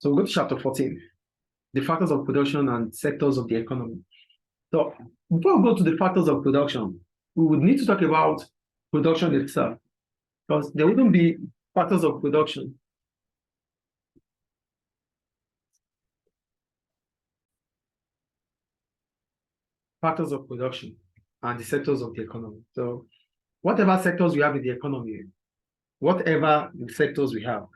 So we go to chapter 14, the factors of production and sectors of the economy. So before we go to the factors of production, we would need to talk about production itself, because there wouldn't be factors of production. Factors of production and the sectors of the economy. So whatever sectors we have in the economy, whatever the sectors we have,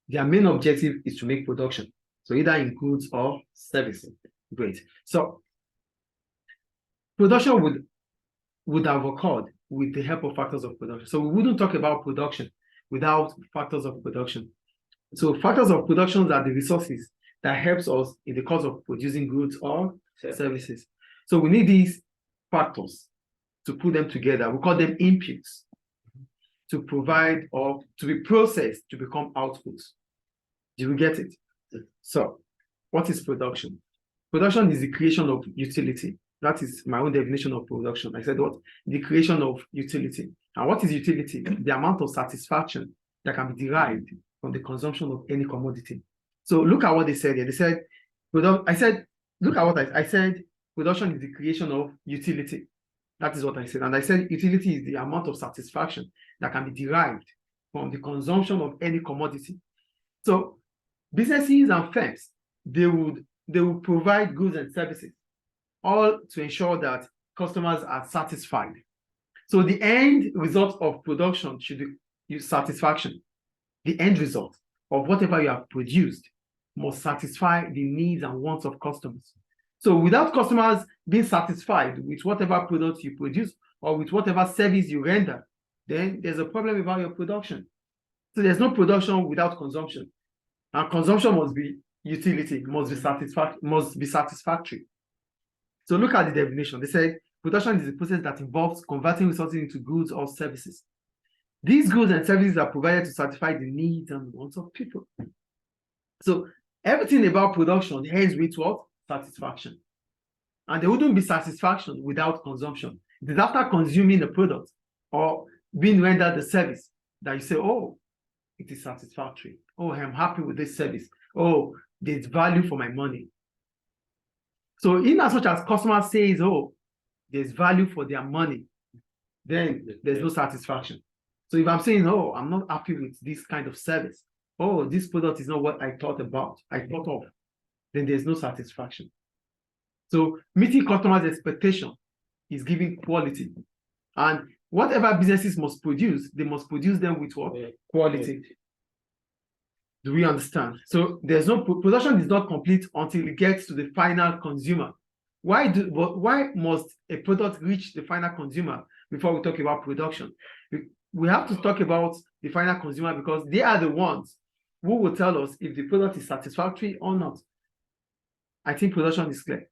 their main objective is to make production. So either in goods or services. Great. So production would have occurred with the help of factors of production. So we wouldn't talk about production without factors of production. So factors of production are the resources that helps us in the course of producing goods or services. So we need these factors to put them together. We call them inputs to provide or to be processed to become outputs. Do you get it? So what is production? Production is the creation of utility. That is my own definition of production. I said what? The creation of utility. And what is utility? The amount of satisfaction that can be derived from the consumption of any commodity. So look at what they said here. They said, look at what I said, production is the creation of utility. That is what I said. And I said utility is the amount of satisfaction that can be derived from the consumption of any commodity. So businesses and firms, they would provide goods and services, all to ensure that customers are satisfied. So the end result of production should be satisfaction. The end result of whatever you have produced must satisfy the needs and wants of customers. So without customers being satisfied with whatever product you produce or with whatever service you render, then there's a problem about your production. So there's no production without consumption. And consumption must be utility, must be satisfactory. So look at the definition. They said production is a process that involves converting resources into goods or services. These goods and services are provided to satisfy the needs and wants of people. So everything about production ends with what? Satisfaction. And there wouldn't be satisfaction without consumption. It is after consuming the product or being rendered the service that you say, oh, it is satisfactory. Oh, I'm happy with this service. Oh, there's value for my money. So in as much as customer says, oh, there's value for their money, then there's no satisfaction. So if I'm saying, oh, I'm not happy with this kind of service, oh, this product is not what I thought of, then there's no satisfaction. So meeting customers' expectation is giving quality. And whatever businesses must produce, they must produce them with what? Quality. Do we understand? So there's no production is not complete until it gets to the final consumer. Why must a product reach the final consumer before we talk about production? We have to talk about the final consumer because they are the ones who will tell us if the product is satisfactory or not. I think production is clear.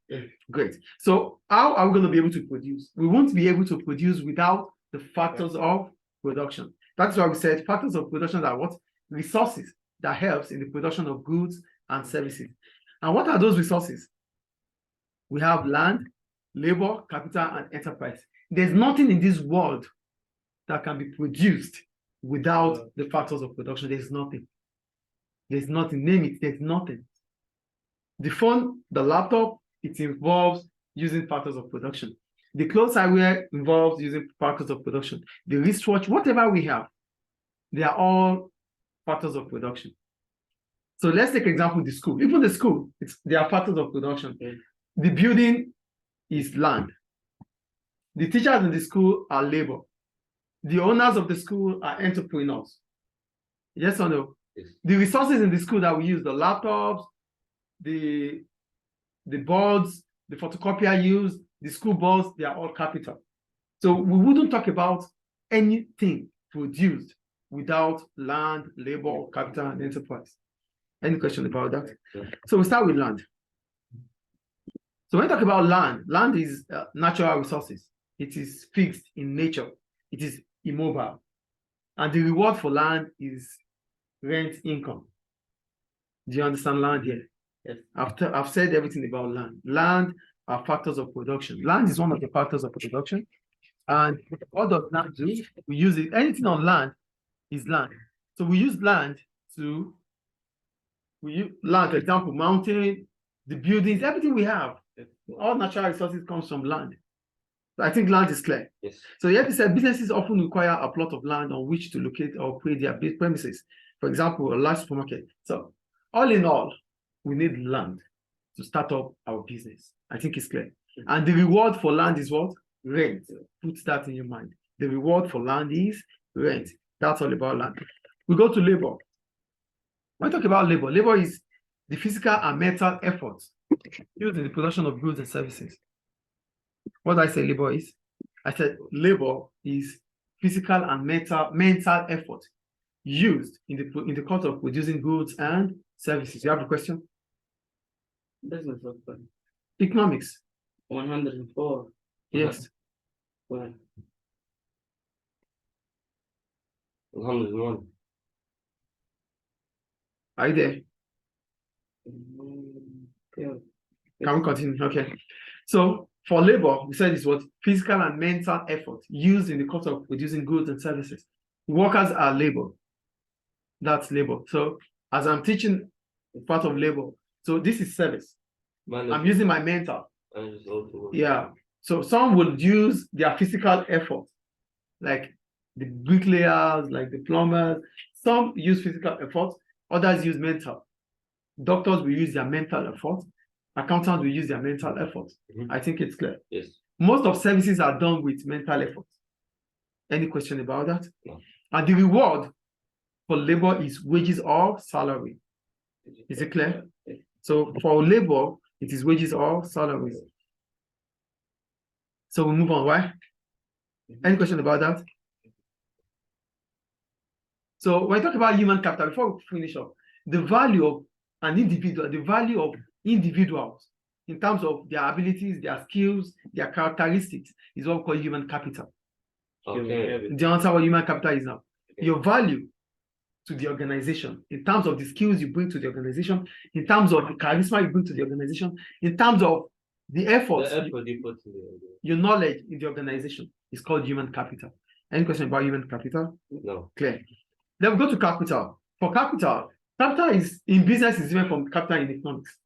Great. So how are we going to be able to produce? We won't be able to produce without the factors of production. That's why we said factors of production are what? Resources that helps in the production of goods and services. And what are those resources? We have land, labor, capital, and enterprise. There's nothing in this world that can be produced without the factors of production. There's nothing. There's nothing. Name it. There's nothing. The phone, the laptop, it involves using factors of production. The clothes I wear involves using factors of production. The wristwatch, whatever we have, they are all factors of production. So let's take example the school. Even the school, they are factors of production. The building is land. The teachers in the school are labor. The owners of the school are entrepreneurs. Yes or no? Yes. The resources in the school that we use, the laptops, the boards, the photocopier used, the school bus, they are all capital. So we wouldn't talk about anything produced without land, labor, capital, and enterprise. Any question about that? Yeah. So we start with land. So when we talk about land, land is natural resources. It is fixed in nature. It is immobile. And the reward for land is rent income. Do you understand land here? Yes. I've said everything about land. Land are factors of production. Land is one of the factors of production. And what does land do? We use it. Anything on land is land. So we use land to We use land, for example, mountain, the buildings, everything we have. All natural resources comes from land. So I think land is clear. Yes. So you have to say businesses often require a plot of land on which to locate or operate their premises. For example, a large supermarket. So all in all, we need land to start up our business. I think it's clear. And the reward for land is what? Rent. Put that in your mind. The reward for land is rent. That's all about land. We go to labor. When we talk about labor, labor is the physical and mental effort used in the production of goods and services. What did I say labor is? I said labor is physical and mental effort used in the course of producing goods and services. You have a question? Business of Economics. 104. Yes. 101. Are you there? Yeah. Can we continue? Okay. So for labor, we said it's what physical and mental effort used in the course of producing goods and services. Workers are labor. That's labor. So as I'm teaching part of labor, so this is service. I'm using my mental. Yeah. So some will use their physical effort, like the bricklayers, like the plumbers. Some use physical effort, others use mental. Doctors will use their mental effort. Accountants will use their mental effort. I think it's clear. Yes. Most of services are done with mental effort. Any question about that? No. And the reward for labor is wages or salary. Is it clear? So for labor, it is wages or salaries. So we move on, right? Any question about that? So when I talk about human capital, before we finish up, the value of an individual, the value of individuals in terms of their abilities, their skills, their characteristics is what we call human capital. Okay. Do you understand what human capital is now? Your value to the organization in terms of the skills you bring to the organization, in terms of the charisma you bring to the organization, in terms of the effort you put your knowledge in the organization is called human capital. Any question about human capital? No. Clear. Then we go to capital. For capital is in business is different from capital in economics.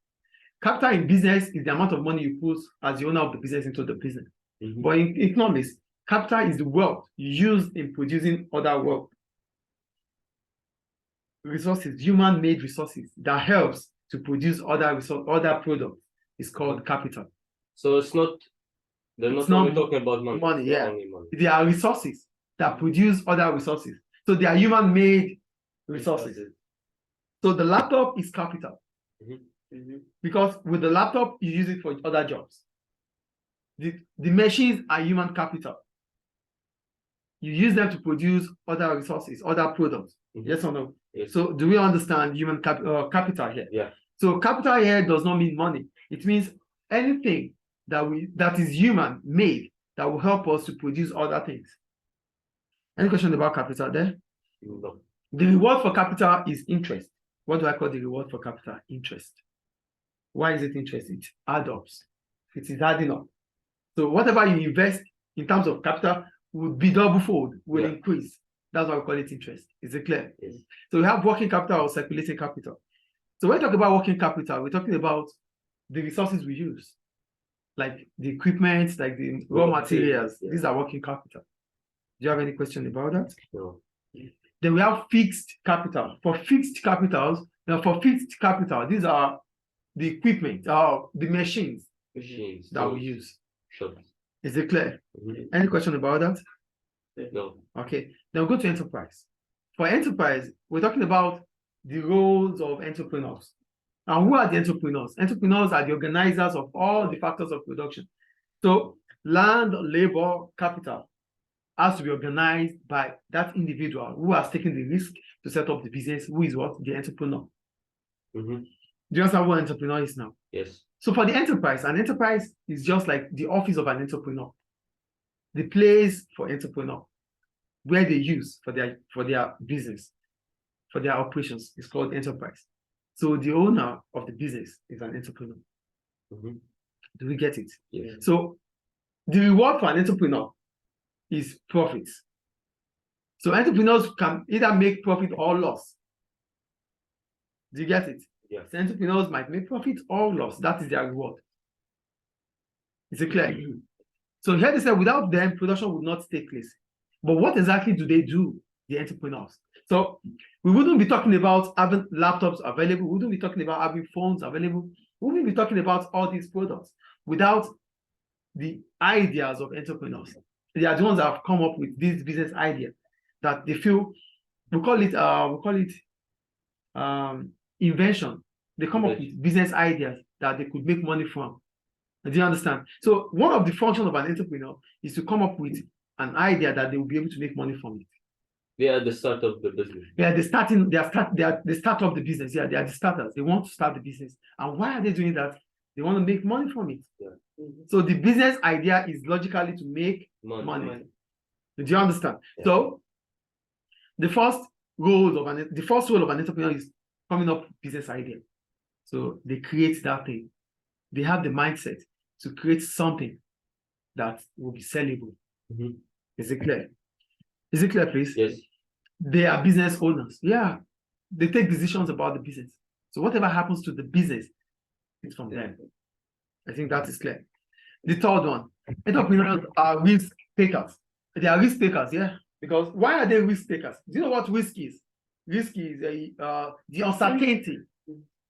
Capital in business is the amount of money you put as the owner of the business into the business. But in economics, capital is the wealth used in producing other wealth. Resources, human-made resources that helps to produce other products is called capital. So it's not, they're not only talking about money. Money, yeah. Only money. They are resources that produce other resources. So they are human-made resources. So the laptop is capital. Because with the laptop, you use it for other jobs. The machines are human capital. You use them to produce other resources, other products. Yes or no? Yes. So do we understand human capital here? Yeah. So capital here does not mean money. It means anything that is human made that will help us to produce other things. Any question about capital there? No. The reward for capital is interest. What do I call the reward for capital? Interest. Why is it interest? It adds up. It is adding up. So whatever you invest in terms of capital would be double-fold, will increase. That's why we call it interest. Is it clear? Yes. So we have working capital or circulating capital. So when we talk about working capital, we're talking about the resources we use, like the equipment, like the raw materials. These are working capital. Do you have any question about that? No. Then we have fixed capital. For fixed capitals, these are the equipment, the machines that we use. Sure. Is it clear? Any question about that? No. Okay. Then we'll go to enterprise. For enterprise, we're talking about the roles of entrepreneurs. And who are the entrepreneurs? Entrepreneurs are the organizers of all the factors of production. So land, labor, capital has to be organized by that individual who has taken the risk to set up the business, who is what? The entrepreneur. Do you understand what an entrepreneur is now? Yes. So for the enterprise, an enterprise is just like the office of an entrepreneur. The place for entrepreneur, where they use for their business, for their operations, is called enterprise. So the owner of the business is an entrepreneur. Do we get it? Yes. So the reward for an entrepreneur is profits. So entrepreneurs can either make profit or loss. Do you get it? Yes. So entrepreneurs might make profit or loss. That is their reward. Is it clear? So here they say without them, production would not take place. But what exactly do they do, the entrepreneurs? So we wouldn't be talking about having laptops available. We wouldn't be talking about having phones available. We wouldn't be talking about all these products without the ideas of entrepreneurs. They are the ones that have come up with this business idea that they feel, we call it invention. They come up with business ideas that they could make money from. Do you understand? So one of the functions of an entrepreneur is to come up with an idea that they will be able to make money from it. They are the start of the business. Yeah, they start of the business. Yeah, they are the starters. They want to start the business. And why are they doing that? They want to make money from it. Yeah. So the business idea is logically to make money. Do you understand? Yeah. So the first role of an entrepreneur is coming up with business idea. So they create that thing. They have the mindset to create something that will be sellable. Mm-hmm. Is it clear? Is it clear, please? Yes. They are business owners. Yeah. They take decisions about the business. So whatever happens to the business, it's from them. I think that is clear. The third one, entrepreneurs are risk takers. They are risk takers, yeah. Because why are they risk takers? Do you know what risk is? Risk is the uncertainty.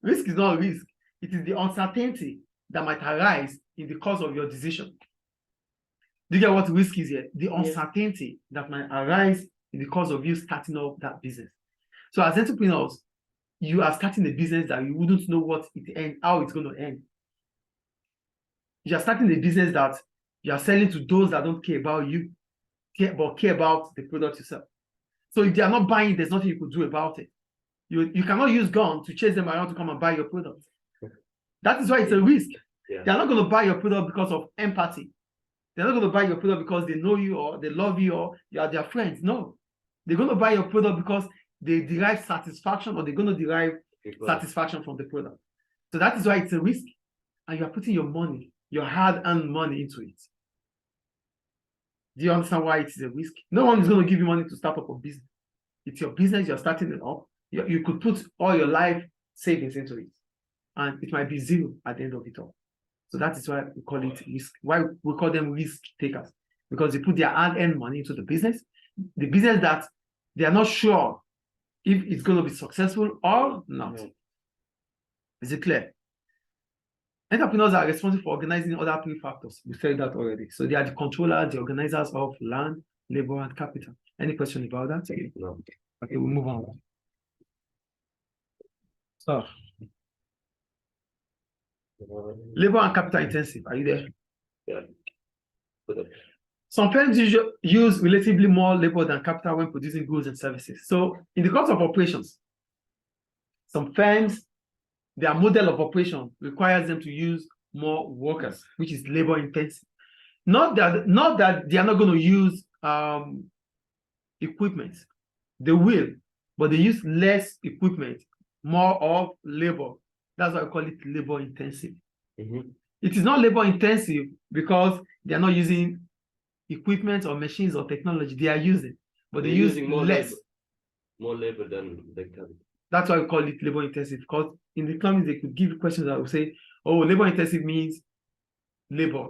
Risk is not risk. It is the uncertainty that might arise in the course of your decision. Do you get what risk is here? The uncertainty that might arise in the course of you starting up that business. So as entrepreneurs, you are starting a business that you wouldn't know how it's going to end. You are starting a business that you are selling to those that don't care about you, but care about the product yourself. So if they are not buying, there's nothing you could do about it. You cannot use guns to chase them around to come and buy your product. That is why it's a risk. Yeah. They're not going to buy your product because of empathy. They're not going to buy your product because they know you or they love you or you are their friends. No. They're going to buy your product because they derive satisfaction or they're going to derive satisfaction from the product. So that is why it's a risk. And you are putting your money, your hard-earned money into it. Do you understand why it is a risk? No one is going to give you money to start up a business. It's your business, you're starting it up. You could put all your life savings into it. And it might be zero at the end of it all. So that is why we call it risk. Why we call them risk takers. Because they put their hard-earned money into the business that they are not sure if it's going to be successful or not. Is it clear? Entrepreneurs are responsible for organizing other three factors. We said that already. So they are the controllers, the organizers of land, labor, and capital. Any question about that? No. Okay, we'll move on. So, labor and capital intensive. Are you there? Yeah. Some firms use relatively more labor than capital when producing goods and services. So, in the course of operations, some firms, their model of operation requires them to use more workers, which is labor intensive. Not that they are not going to use equipment. They will, but they use less equipment, more of labor. That's why I call it labor intensive. Mm-hmm. It is not labor intensive because they are not using equipment or machines or technology. They are using, but they're using less. More labor than the capital. That's why we call it labor intensive, because in the economics, they could give you questions that will say, oh, labor intensive means labor.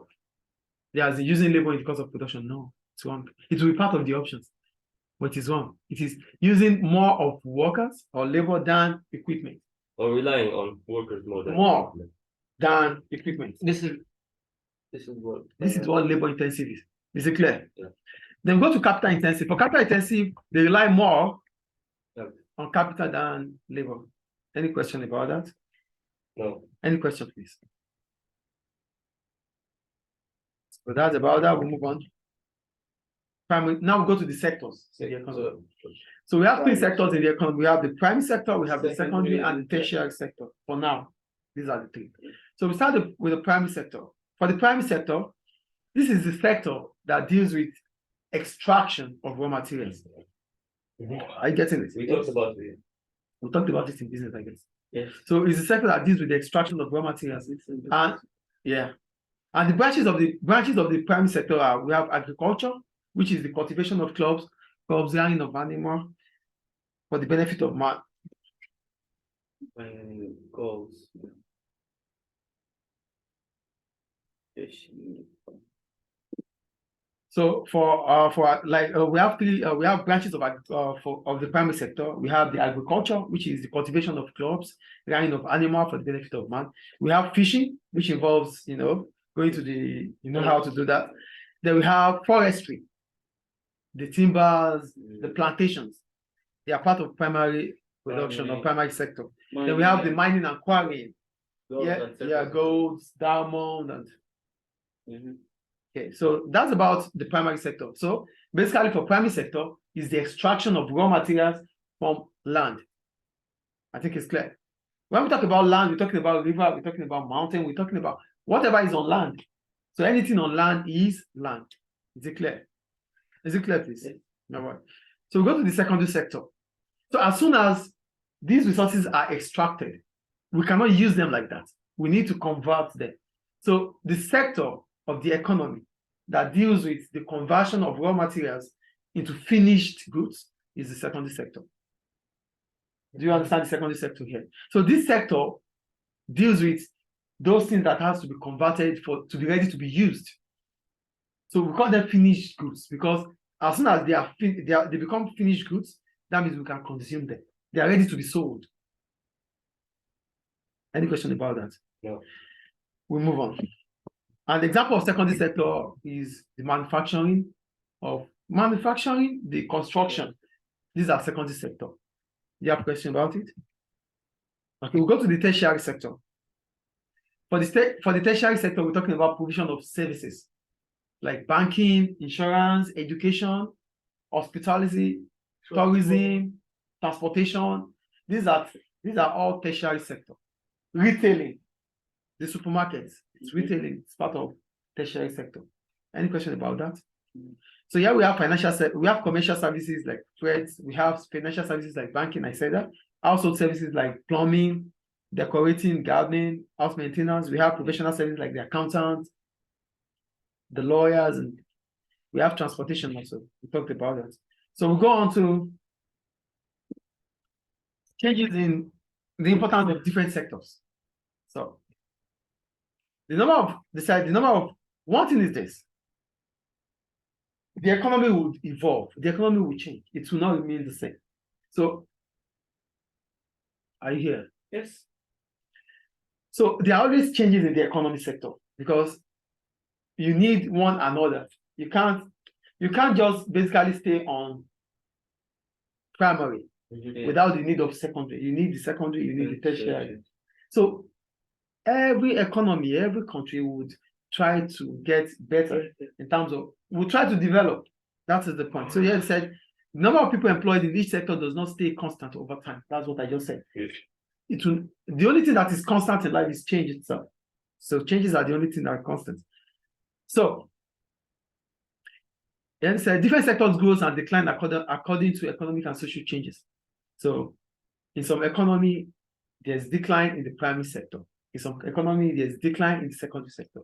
They are using labor in the course of production. No, it's wrong. It will be part of the options, but it's wrong. It is using more of workers or labor than equipment. Or relying on workers more than equipment. This is what labor intensive is. Is it clear? Yeah. Then go to capital intensive. For capital intensive, they rely more on capital than labor. Any question about that? No. Any question, please? So that's about that. We'll move on. Now we go to the sectors. So we have three sectors in the economy. We have the primary sector, we have the secondary, and the tertiary sector. For now, these are the three. So we start with the primary sector. For the primary sector, this is the sector that deals with extraction of raw materials. Mm-hmm. Are you getting it? We talked about it. We talked about this in business, I guess. Yes. So it's the sector that deals with the extraction of raw materials. And yeah. And the branches of the primary sector are, we have agriculture, which is the cultivation of crops, rearing of animals for the benefit of man. Goals. Fishing. So we have we have branches of the primary sector. We have the agriculture, which is the cultivation of crops, rearing of animals for the benefit of man. We have fishing, which involves going to how to do that. Then we have forestry, the timbers, the plantations. They are part of primary production or primary sector. Then we have the mining and quarrying. Gold, diamond, and okay, so that's about the primary sector. So basically for primary sector is the extraction of raw materials from land. I think it's clear. When we talk about land, we're talking about river, we're talking about mountain, we're talking about whatever is on land. So anything on land is land. Is it clear? Is it clear, please? All right. So we go to the secondary sector. So as soon as these resources are extracted, we cannot use them like that. We need to convert them. So the sector of the economy that deals with the conversion of raw materials into finished goods is the secondary sector. Do you understand the secondary sector here? So this sector deals with those things that has to be converted to be ready to be used. So we call them finished goods because as soon as they become finished goods, that means we can consume them. They are ready to be sold. Any question about that? No. We move on. An example of secondary sector is the manufacturing, the construction. These are secondary sector. You have a question about it? Okay, we'll go to the tertiary sector. For the tertiary sector, we're talking about provision of services like banking, insurance, education, hospitality, tourism, transportation. These are all tertiary sector. Retailing, the supermarkets, it's retailing, it's part of tertiary sector. Any question about that? So here we have we have commercial services like freights, we have financial services like banking, I said that. Household services like plumbing, decorating, gardening, house maintenance. We have professional services like the accountants, the lawyers, and we have transportation also. We talked about that. So we'll go on to changes in the importance of different sectors. So the number of one thing is this: the economy will evolve, the economy will change, it will not remain the same. So are you here? Yes. So there are always changes in the economy sector because you need one another. You can't just basically stay on primary without the need of secondary. You need the secondary, you need the tertiary. So every economy, every country would try to get better in terms of, we'll try to develop. That is the point. So here it said, the number of people employed in each sector does not stay constant over time. That's what I just said. Yes. The only thing that is constant in life is change itself. So changes are the only thing that are constant. So then it said different sectors grows and decline according to economic and social changes. So in some economy, there's decline in the primary sector. In some economy, there's decline in the secondary sector.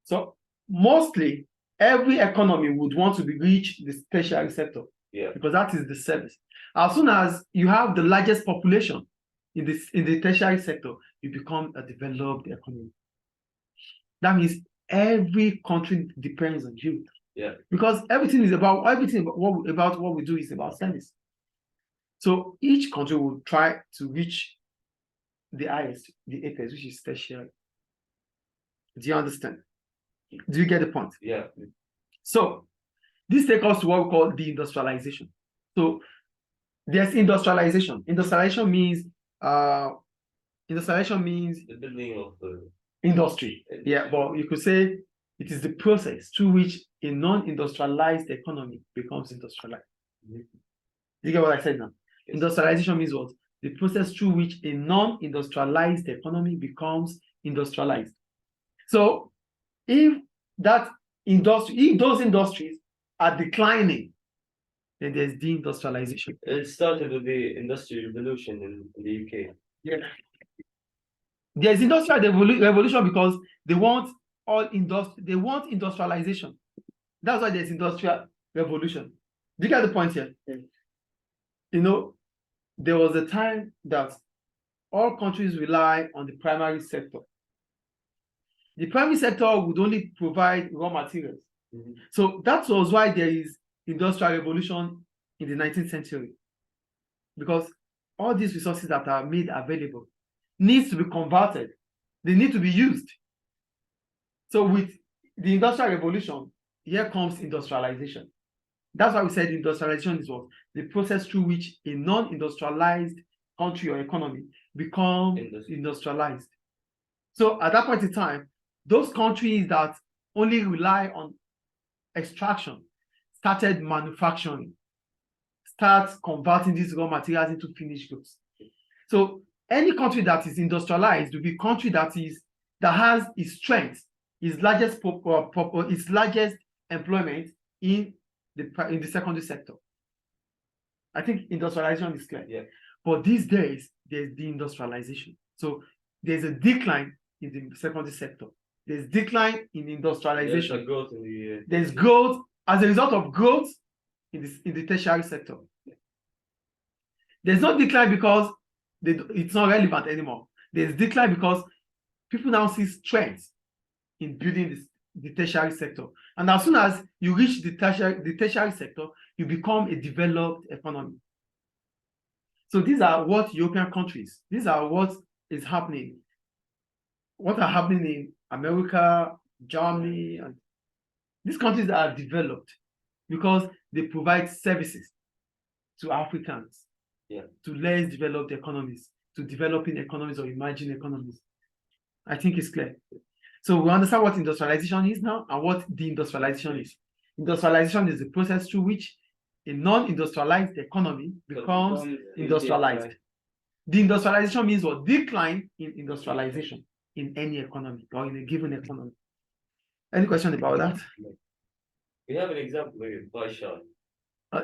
So mostly every economy would want to reach the tertiary sector because that is the service. As soon as you have the largest population in the tertiary sector, you become a developed economy. That means every country depends on you. Yeah. Because everything about what we do is about service. So each country will try to reach the highest, the apex, which is tertiary. Do you understand? Do you get the point? Yeah. So this takes us to what we call deindustrialization. So there's industrialization. Industrialization means the building of the industry. Yeah, but you could say it is the process through which a non-industrialized economy becomes industrialized. You get what I said now? Yes. Industrialization means what? The process through which a non-industrialized economy becomes industrialized. So if those industries are declining, then there's deindustrialization. It started with the Industrial Revolution in the UK. Yeah. There's industrial revolution because they want industrialization. That's why there's industrial revolution. Do you get the point here? Yeah. There was a time that all countries rely on the primary sector. The primary sector would only provide raw materials. So that was why there is industrial revolution in the 19th century, because all these resources that are made available needs to be converted. They need to be used. So with the industrial revolution, here comes industrialization. That's why we said industrialization is what? The process through which a non-industrialized country or economy become industrialized. So at that point in time, those countries that only rely on extraction started manufacturing, start converting these raw materials into finished goods. So any country that is industrialized will be a country that has its strength, its largest employment in the secondary sector. I think industrialization is clear. Yeah. But these days, there's deindustrialization. So there's a decline in the secondary sector. There's decline in industrialization. There's a growth in the there's growth as a result of growth in the tertiary sector. There's no decline because it's not relevant anymore. There's decline because people now see strength in building the tertiary sector. And as soon as you reach the tertiary sector, you become a developed economy. So these are what European countries, these are what is happening, what are happening in America, Germany, and these countries are developed because they provide services to Africans, to less developed economies, to developing economies or emerging economies. I think it's clear. So we understand what industrialization is now and what deindustrialization is. Industrialization is the process through which a non-industrialized economy becomes industrialized. Deindustrialization means what? Decline in industrialization in any economy or in a given economy. Any question about that? We have an example here, Baishan.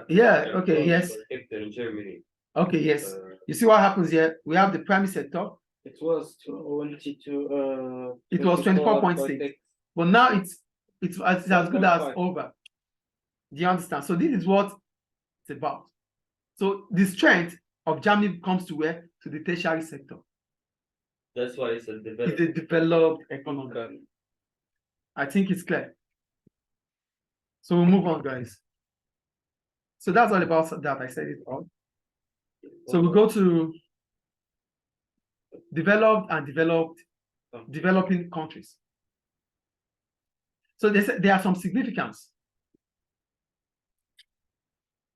Yeah, okay, yes. In Germany. Okay, yes. You see what happens here? We have the primary sector. It was 22. It was 24.6, but now it's as good as over. Do you understand? So this is what it's about. So the strength of Germany comes to where? To the tertiary sector. That's why it's a developed economy. I think it's clear. So we'll move on, guys. So that's all about that. I said it all. So we go to developed and developing countries. So there are some significance.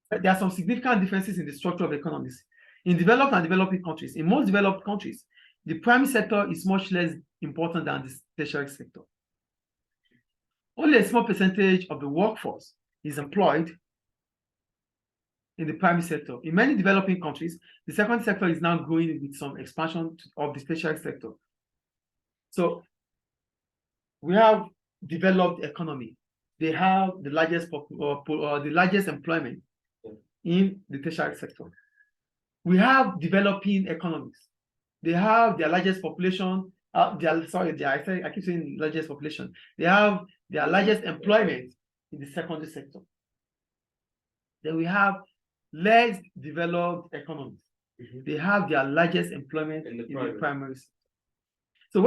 There are some significant differences in the structure of economies. In developed and developing countries, in most developed countries, the primary sector is much less important than the tertiary sector. Only a small percentage of the workforce is employed in the primary sector. In many developing countries, the secondary sector is now growing with some expansion of the tertiary sector. So we have developed economy. They have the largest employment in the tertiary sector. We have developing economies. They have their largest population. I keep saying largest population. They have their largest employment in the secondary sector. Then we have less developed economies. They have their largest employment in the primary sector. So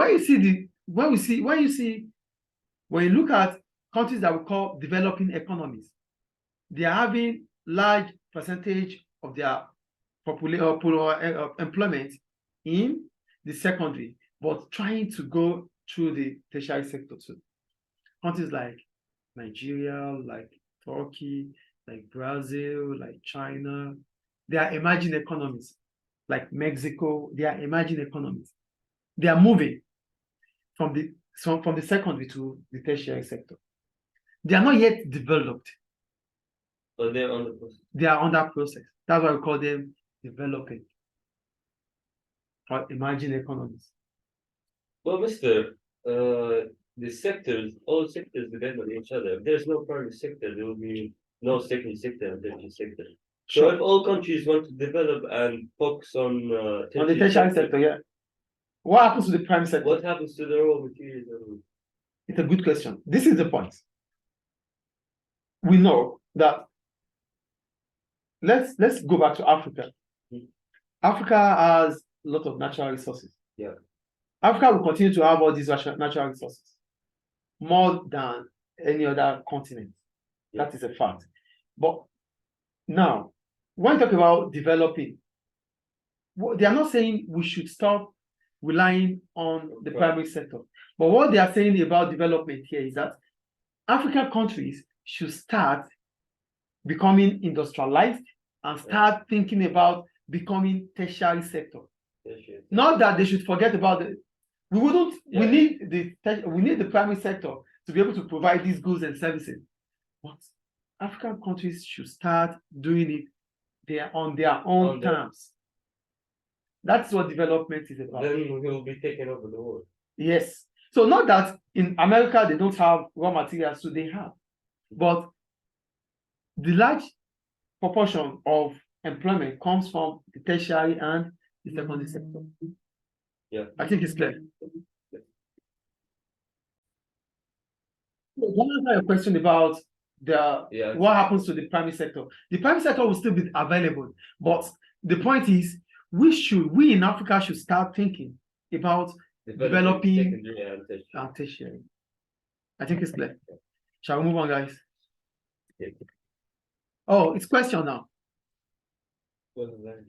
when you look at countries that we call developing economies, they are having large percentage of their employment in the secondary, but trying to go through the tertiary sector too. Countries like Nigeria, like Turkey, like Brazil, like China, they are emerging economies. Like Mexico, they are emerging economies. They are moving from the secondary to the tertiary sector. They are not yet developed. But they're on the process. They are under process. That's why we call them developing or emerging economies. Well, Mr. The sectors, all sectors depend on each other. If there's no primary sector, there will be no second sector and tertiary sector. So if all countries want to develop and focus on the tertiary sector, yeah. What happens to the primary sector? What happens to the raw materials? It's a good question. This is the point. We know that. Let's go back to Africa. Africa has lot of natural resources. Yeah. Africa will continue to have all these natural resources more than any other continent. Yeah. That is a fact. But now, when you talk about developing, they are not saying we should stop relying on the primary sector. But what they are saying about development here is that African countries should start becoming industrialized and start thinking about becoming tertiary sector. Not that they should forget about it. We need the primary sector to be able to provide these goods and services. But African countries should start doing it on their own terms. That's what development is about. Then we will be taking over the world. Yes. So not that in America they don't have raw materials, so they have. But the large proportion of employment comes from the tertiary and the secondary sector. Yeah. I think it's clear. One other question about what happens to the primary sector. The primary sector will still be available, but the point is we in Africa should start thinking about developing secondary and tertiary. I think it's clear. Shall we move on, guys? Yeah. Oh, it's question now. What is that?